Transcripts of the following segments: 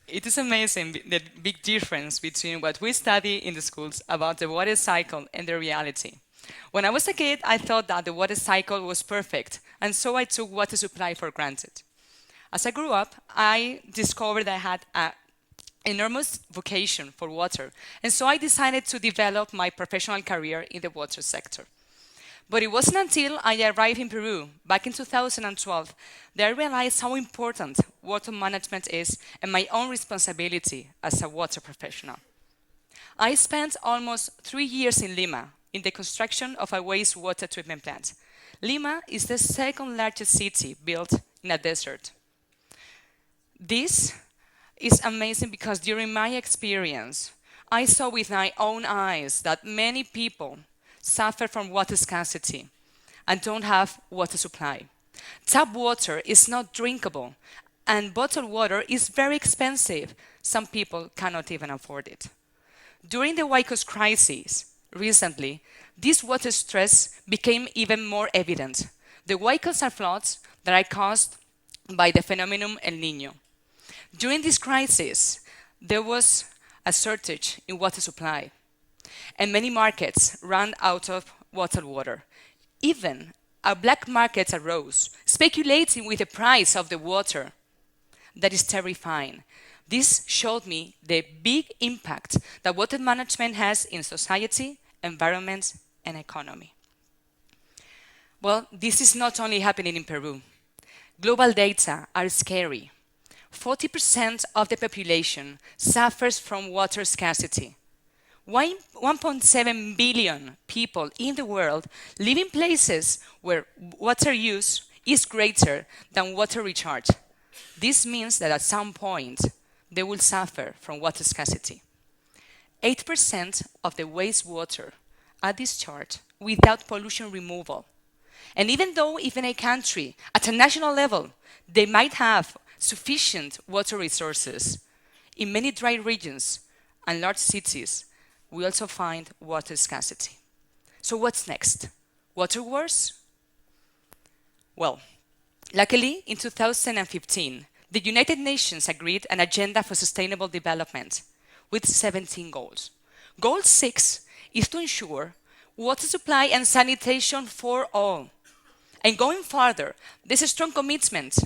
It is amazing the big difference between what we study in the schools about the water cycle and the reality. When I was a kid, I thought that the water cycle was perfect, and so I took water supply for granted. As I grew up, I discovered I had an enormous vocation for water, and so I decided to develop my professional career in the water sector. But it wasn't until I arrived in Peru back in 2012 that I realized how important water management is and my own responsibility as a water professional. I spent almost 3 years in Lima in the construction of a wastewater treatment plant. Lima is the second largest city built in a desert. This is amazing because during my experience, I saw with my own eyes that many people suffer from water scarcity and don't have water supply. Tap water is not drinkable, and bottled water is very expensive. Some people cannot even afford it. During the Huaycos crisis, recently, this water stress became even more evident. The Huaycos are floods that are caused by the phenomenon El Niño. During this crisis, there was a shortage in water supply, and many markets ran out of bottled water. Even a black market arose, speculating with the price of the water. That is terrifying. This showed me the big impact that water management has in society, environment, and economy. Well, this is not only happening in Peru. Global data are scary. 40% of the population suffers from water scarcity. 1.7 billion people in the world live in places where water use is greater than water recharge. This means that at some point, they will suffer from water scarcity. 8% of the wastewater are discharged without pollution removal. And even though in a country, at a national level, they might have sufficient water resources, in many dry regions and large cities, we also find water scarcity. So what's next? Water wars? Well, luckily, in 2015, the United Nations agreed an agenda for sustainable development with 17 goals. Goal 6 is to ensure water supply and sanitation for all. And going further, there's a strong commitment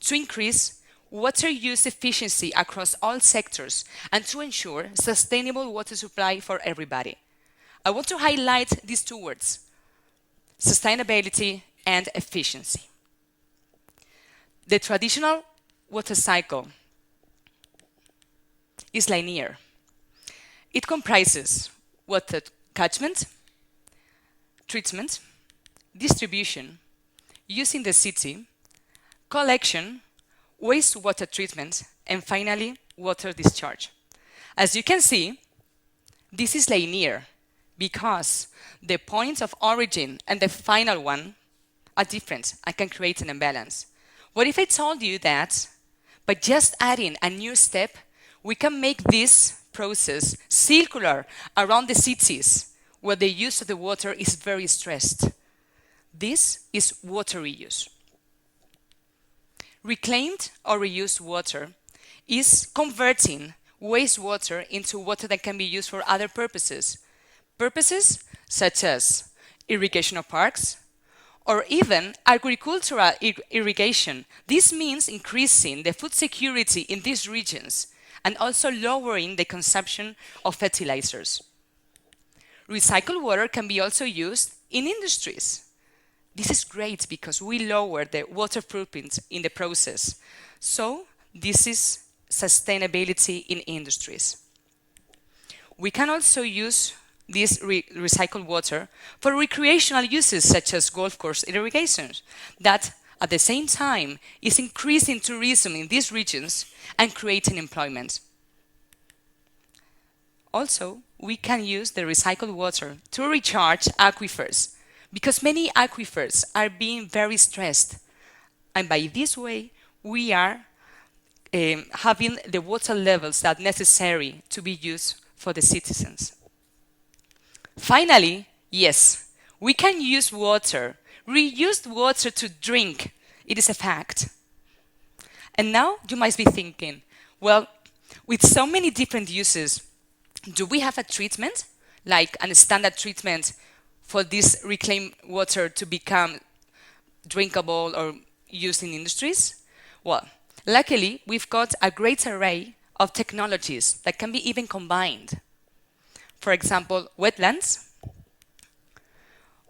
to increase water use efficiency across all sectors and to ensure sustainable water supply for everybody. I want to highlight these two words, sustainability and efficiency. The traditional water cycle is linear. It comprises water catchment, treatment, distribution, use in the city, collection, wastewater treatment, and finally, water discharge. As you can see, this is linear because the points of origin and the final one are different and can create an imbalance. What if I told you that by just adding a new step, we can make this process circular around the cities where the use of the water is very stressed? This is water reuse. Reclaimed or reused water is converting wastewater into water that can be used for other purposes. Purposes such as irrigation of parks or even agricultural irrigation. This means increasing the food security in these regions and also lowering the consumption of fertilizers. Recycled water can be also used in industries. This is great because we lower the water footprint in the process. So this is sustainability in industries. We can also use this recycled water for recreational uses such as golf course irrigation that at the same time is increasing tourism in these regions and creating employment. Also, we can use the recycled water to recharge aquifers because many aquifers are being very stressed. And by this way, we are having the water levels that are necessary to be used for the citizens. Finally, yes, we can use water, reused water to drink. It is a fact. And now you might be thinking, well, With so many different uses, do we have a treatment, like a standard treatment for this reclaimed water to become drinkable or used in industries? Well, luckily, we've got a great array of technologies that can be even combined. For example, wetlands,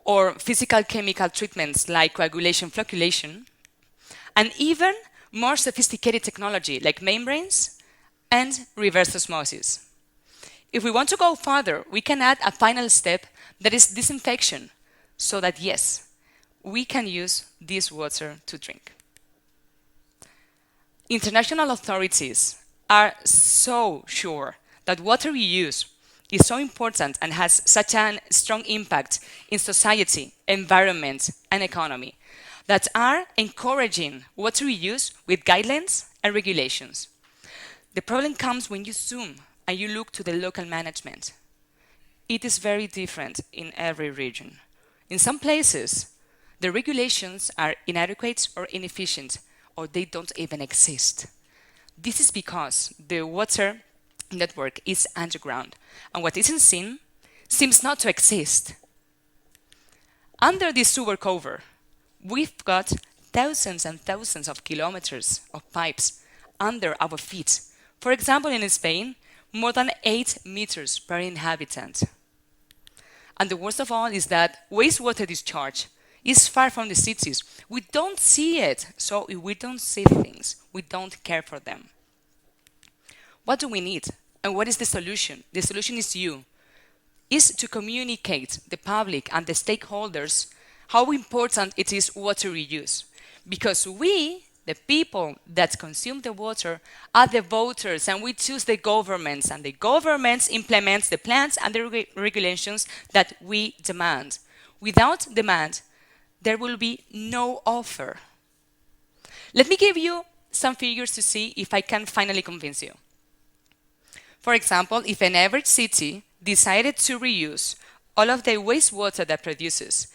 or physical chemical treatments like coagulation flocculation, and even more sophisticated technology like membranes and reverse osmosis. If we want to go further, we can add a final step that is disinfection, so that yes, we can use this water to drink. International authorities are so sure that water reuse is so important and has such a strong impact in society, environment, and economy that are encouraging water reuse with guidelines and regulations. The problem comes when you zoom and you look to the local management. It is very different in every region. In some places, the regulations are inadequate or inefficient, or they don't even exist. This is because the water network is underground, and what isn't seen seems not to exist. Under this sewer cover, we've got thousands and thousands of kilometers of pipes under our feet. For example, in Spain, more than 8 meters per inhabitant. And the worst of all is that wastewater discharge is far from the cities. We don't see it, so if we don't see things, we don't care for them. What do we need? And what is the solution? The solution is is to communicate the public and the stakeholders how important it is water reuse. Because we, the people that consume the water, are the voters, and we choose the governments, and the governments implement the plans and the regulations that we demand. Without demand, there will be no offer. Let me give you some figures to see if I can finally convince you. For example, if an average city decided to reuse all of the wastewater that produces,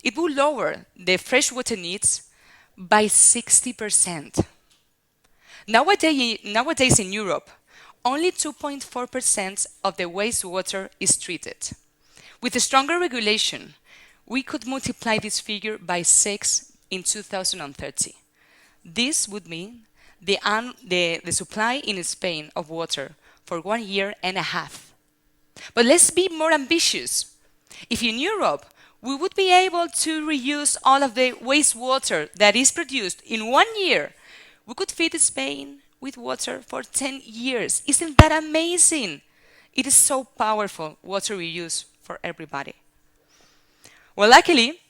it would lower the freshwater needs by 60%. Nowadays in Europe, only 2.4% of the wastewater is treated. With a stronger regulation, we could multiply this figure by 6 in 2030. This would mean the supply in Spain of water for 1 year and a half. But let's be more ambitious. If in Europe, we would be able to reuse all of the wastewater that is produced in 1 year, we could feed Spain with water for 10 years. Isn't that amazing? It is so powerful, water reuse for everybody. Well, luckily,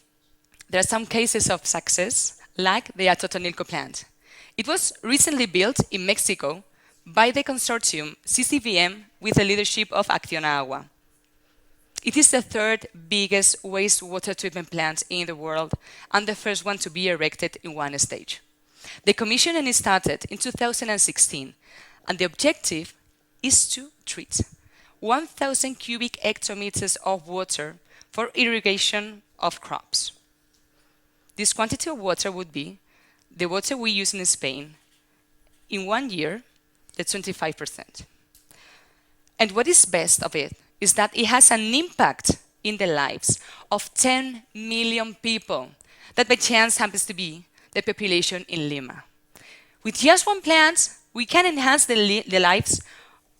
there are some cases of success, like the Atotonilco plant. It was recently built in Mexico by the consortium CCVM with the leadership of Acciona Agua. It is the third biggest wastewater treatment plant in the world and the first one to be erected in one stage. The commissioning started in 2016, and the objective is to treat 1,000 cubic hectometers of water for irrigation of crops. This quantity of water would be the water we use in Spain in 1 year, the 25%. And what is best of it is that it has an impact in the lives of 10 million people that by chance happens to be the population in Lima. With just one plant, we can enhance the lives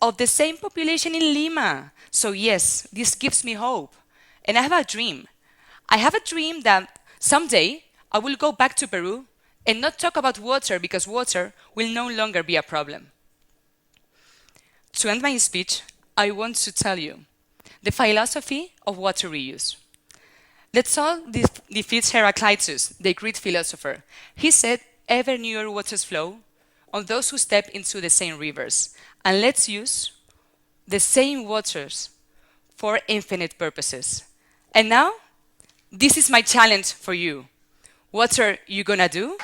of the same population in Lima. So yes, this gives me hope. And I have a dream. I have a dream that someday I will go back to Peru and not talk about water, because water will no longer be a problem. To end my speech, I want to tell you the philosophy of water reuse. Let's all defeat Heraclitus, the Greek philosopher. He said, ever newer waters flow on those who step into the same rivers. And let's use the same waters for infinite purposes. And now, this is my challenge for you. What are you gonna do?